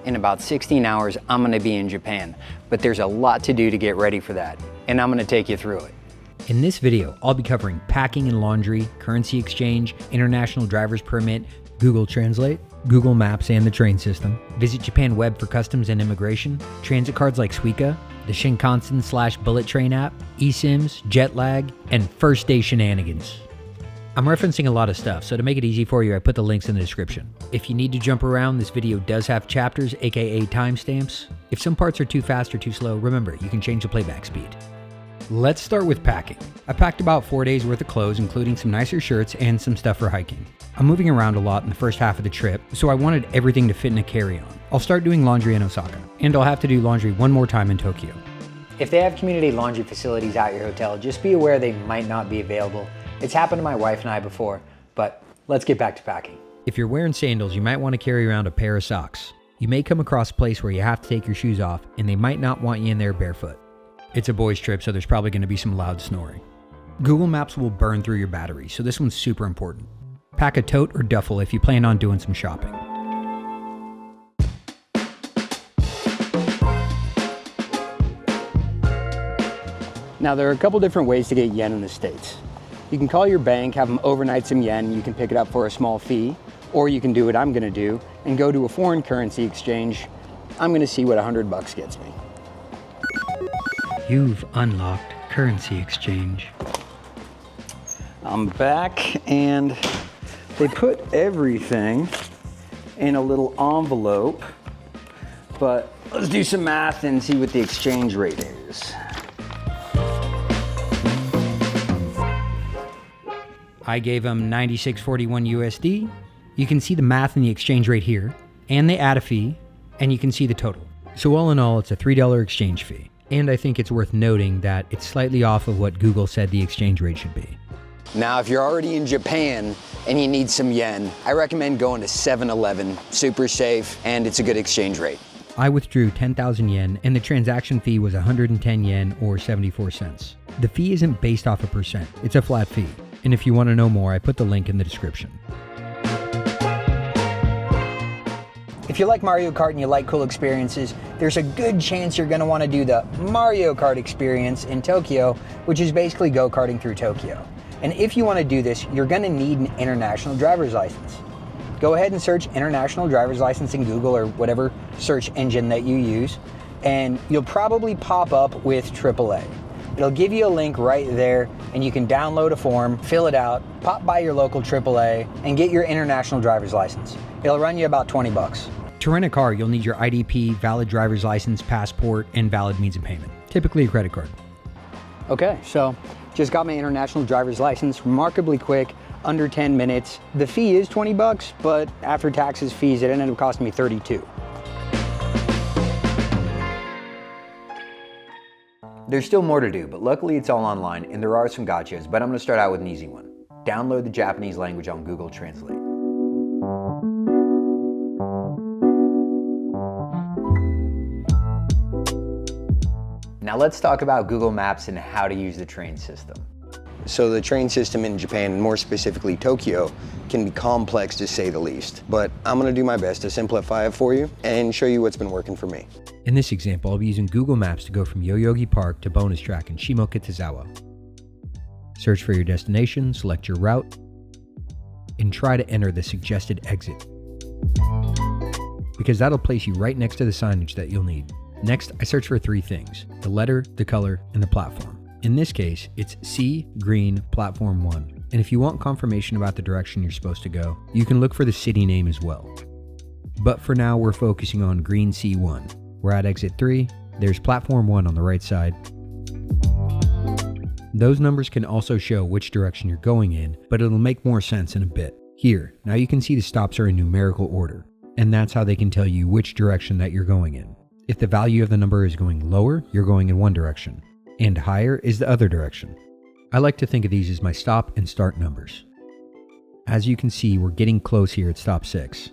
in about 16 hours, I'm gonna be in Japan. But there's a lot to do to get ready for that, and I'm gonna take you through it. In this video, I'll be covering packing and laundry, currency exchange, international driver's permit, Google Translate, Google Maps and the train system, Visit Japan Web for customs and immigration, transit cards like Suica, the Shinkansen/bullet train app, eSIMs, jet lag, and first day Shenanigans. I'm referencing a lot of stuff, so to make it easy for you, I put the links in the description. If you need to jump around, this video does have chapters, aka timestamps. If some parts are too fast or too slow, remember, you can change the playback speed. Let's start with packing. I packed about 4 days worth of clothes, including some nicer shirts and some stuff for hiking. I'm moving around a lot in the first half of the trip, so I wanted everything to fit in a carry-on. I'll start doing laundry in Osaka, and I'll have to do laundry one more time in Tokyo. If they have community laundry facilities at your hotel, just be aware they might not be available. It's happened to my wife and I before, but let's get back to packing. If you're wearing sandals, you might want to carry around a pair of socks. You may come across a place where you have to take your shoes off, and they might not want you in there barefoot. It's a boys' trip, so there's probably going to be some loud snoring. Google Maps will burn through your battery, so this one's super important. Pack a tote or duffel if you plan on doing some shopping. Now, there are a couple different ways to get yen in the States. You can call your bank, have them overnight some yen, you can pick it up for a small fee, or you can do what I'm going to do and go to a foreign currency exchange. I'm going to see what $100 gets me. You've unlocked currency exchange. I'm back, and they put everything in a little envelope, but let's do some math and see what the exchange rate is. I gave them 96.41 USD. You can see the math in the exchange rate here, and they add a fee, and you can see the total. So all in all, it's a $3 exchange fee. And I think it's worth noting that it's slightly off of what Google said the exchange rate should be. Now, if you're already in Japan and you need some yen, I recommend going to 7-Eleven. Super safe, and it's a good exchange rate. I withdrew 10,000 yen, and the transaction fee was 110 yen or 74 cents. The fee isn't based off a percent, it's a flat fee. And if you want to know more, I put the link in the description. If you like Mario Kart and you like cool experiences, there's a good chance you're going to want to do the Mario Kart experience in Tokyo, which is basically go-karting through Tokyo. And if you want to do this, you're going to need an international driver's license. Go ahead and search international driver's license in Google or whatever search engine that you use, and you'll probably pop up with AAA. It'll give you a link right there, and you can download a form, fill it out, pop by your local AAA, and get your international driver's license. It'll run you about 20 bucks. To rent a car, you'll need your IDP, valid driver's license, passport, and valid means of payment, typically a credit card. Okay, so just got my international driver's license, remarkably quick, under 10 minutes. The fee is 20 bucks, but after taxes, fees, it ended up costing me 32. There's still more to do, but luckily it's all online and there are some gotchas, but I'm gonna start out with an easy one. Download the Japanese language on Google Translate. Now let's talk about Google Maps and how to use the train system. So the train system in Japan, and more specifically Tokyo, can be complex to say the least. But I'm gonna do my best to simplify it for you and show you what's been working for me. In this example, I'll be using Google Maps to go from Yoyogi Park to bonus track in Shimokitazawa. Search for your destination, select your route, and try to enter the suggested exit, because that'll place you right next to the signage that you'll need. Next, I search for 3 things: the letter, the color, and the platform. In this case, it's C, green, platform 1. And if you want confirmation about the direction you're supposed to go, you can look for the city name as well. But for now, we're focusing on green C1. We're at exit 3, there's platform 1 on the right side. Those numbers can also show which direction you're going in, but it'll make more sense in a bit. Here, now you can see the stops are in numerical order, and that's how they can tell you which direction that you're going in. If the value of the number is going lower, you're going in one direction, and higher is the other direction. I like to think of these as my stop and start numbers. As you can see, we're getting close here at stop 6.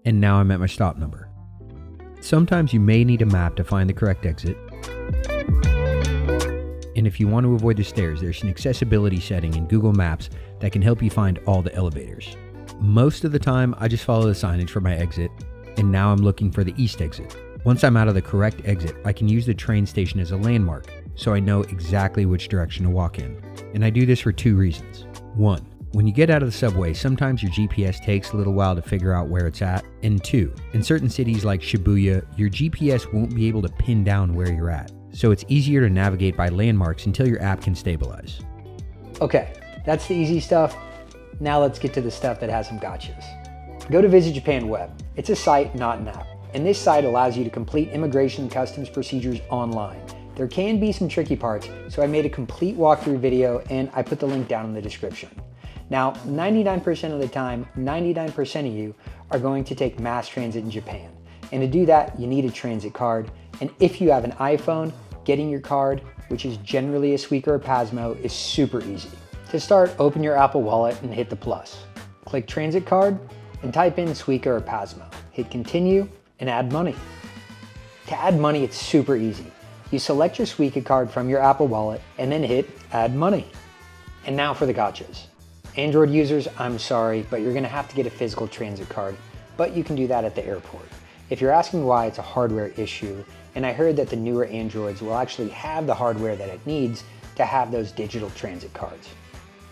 And now I'm at my stop number. Sometimes you may need a map to find the correct exit. And if you want to avoid the stairs, there's an accessibility setting in Google Maps that can help you find all the elevators. Most of the time, I just follow the signage for my exit, and now I'm looking for the east exit. Once I'm out of the correct exit, I can use the train station as a landmark, so I know exactly which direction to walk in. And I do this for 2 reasons. 1, when you get out of the subway, sometimes your GPS takes a little while to figure out where it's at. And 2, in certain cities like Shibuya, your GPS won't be able to pin down where you're at. So it's easier to navigate by landmarks until your app can stabilize. Okay, that's the easy stuff. Now let's get to the stuff that has some gotchas. Go to Visit Japan Web. It's a site, not an app. And this site allows you to complete immigration and customs procedures online. There can be some tricky parts, so I made a complete walkthrough video and I put the link down in the description. Now, 99% of the time, 99% of you are going to take mass transit in Japan. And to do that, you need a transit card. And if you have an iPhone, getting your card, which is generally a Suica or Pasmo, is super easy. To start, open your Apple Wallet and hit the plus. Click transit card and type in Suica or Pasmo. Hit continue and add money. To add money, it's super easy. You select your Suica card from your Apple Wallet and then hit add money. And now for the gotchas. Android users, I'm sorry, but you're gonna have to get a physical transit card, but you can do that at the airport. If you're asking why, it's a hardware issue, and I heard that the newer Androids will actually have the hardware that it needs to have those digital transit cards.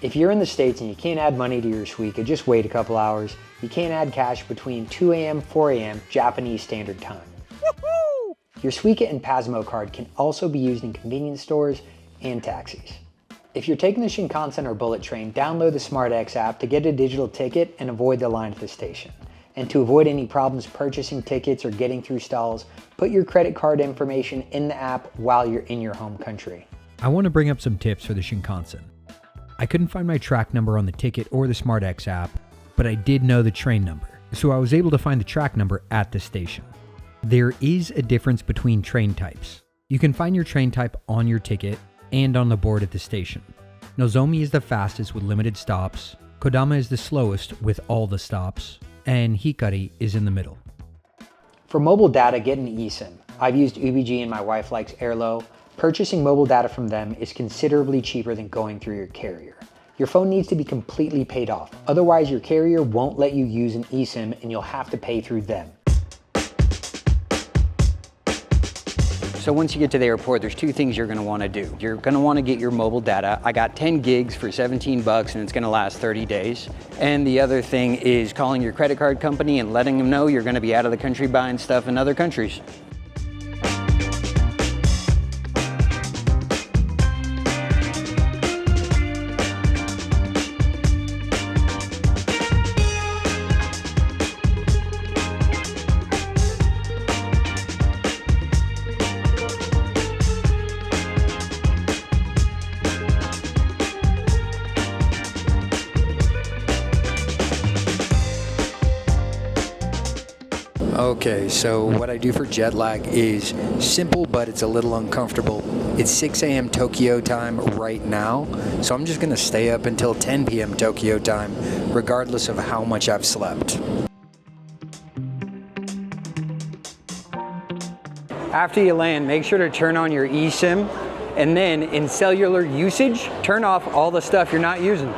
If you're in the States and you can't add money to your Suica, just wait a couple hours. You can't add cash between 2 a.m. 4 a.m. Japanese Standard Time. Woohoo! Your Suica and Pasmo card can also be used in convenience stores and taxis. If you're taking the Shinkansen or bullet train, download the smartEx app to get a digital ticket and avoid the line at the station. And to avoid any problems purchasing tickets or getting through stalls, put your credit card information in the app while you're in your home country. I want to bring up some tips for the Shinkansen. I couldn't find my track number on the ticket or the smartEx app, but I did know the train number, so I was able to find the track number at the station. There is a difference between train types. You can find your train type on your ticket and on the board at the station. Nozomi is the fastest with limited stops, Kodama is the slowest with all the stops, and Hikari is in the middle. For mobile data, get an eSIM. I've used Ubigi and my wife likes Airalo. Purchasing mobile data from them is considerably cheaper than going through your carrier. Your phone needs to be completely paid off. Otherwise, your carrier won't let you use an eSIM and you'll have to pay through them. So once you get to the airport, there's 2 things you're gonna wanna do. You're gonna wanna get your mobile data. I got 10 gigs for 17 bucks and it's gonna last 30 days. And the other thing is calling your credit card company and letting them know you're gonna be out of the country buying stuff in other countries. Okay, so what I do for jet lag is simple, but it's a little uncomfortable. It's 6 a.m. Tokyo time right now, so I'm just gonna stay up until 10 p.m. Tokyo time, regardless of how much I've slept. After you land, make sure to turn on your eSIM, and then in cellular usage, turn off all the stuff you're not using.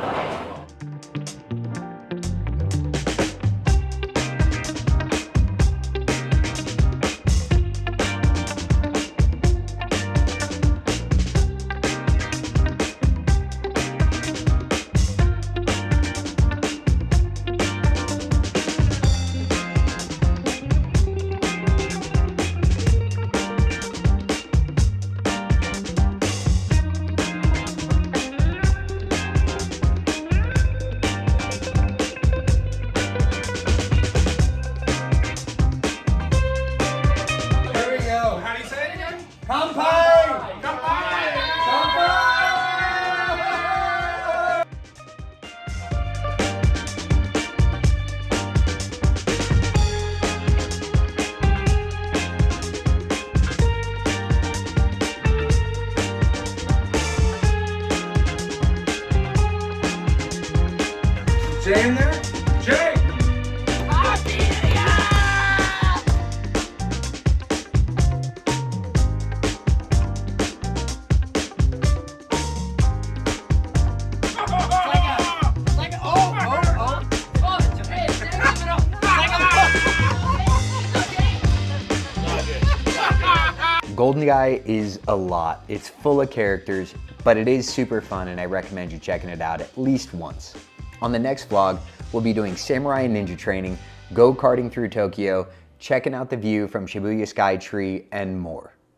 Golden Gai is a lot. It's full of characters, but it is super fun and I recommend you checking it out at least once. On the next vlog, we'll be doing samurai and ninja training, go-karting through Tokyo, checking out the view from Shibuya Sky Tree, and more.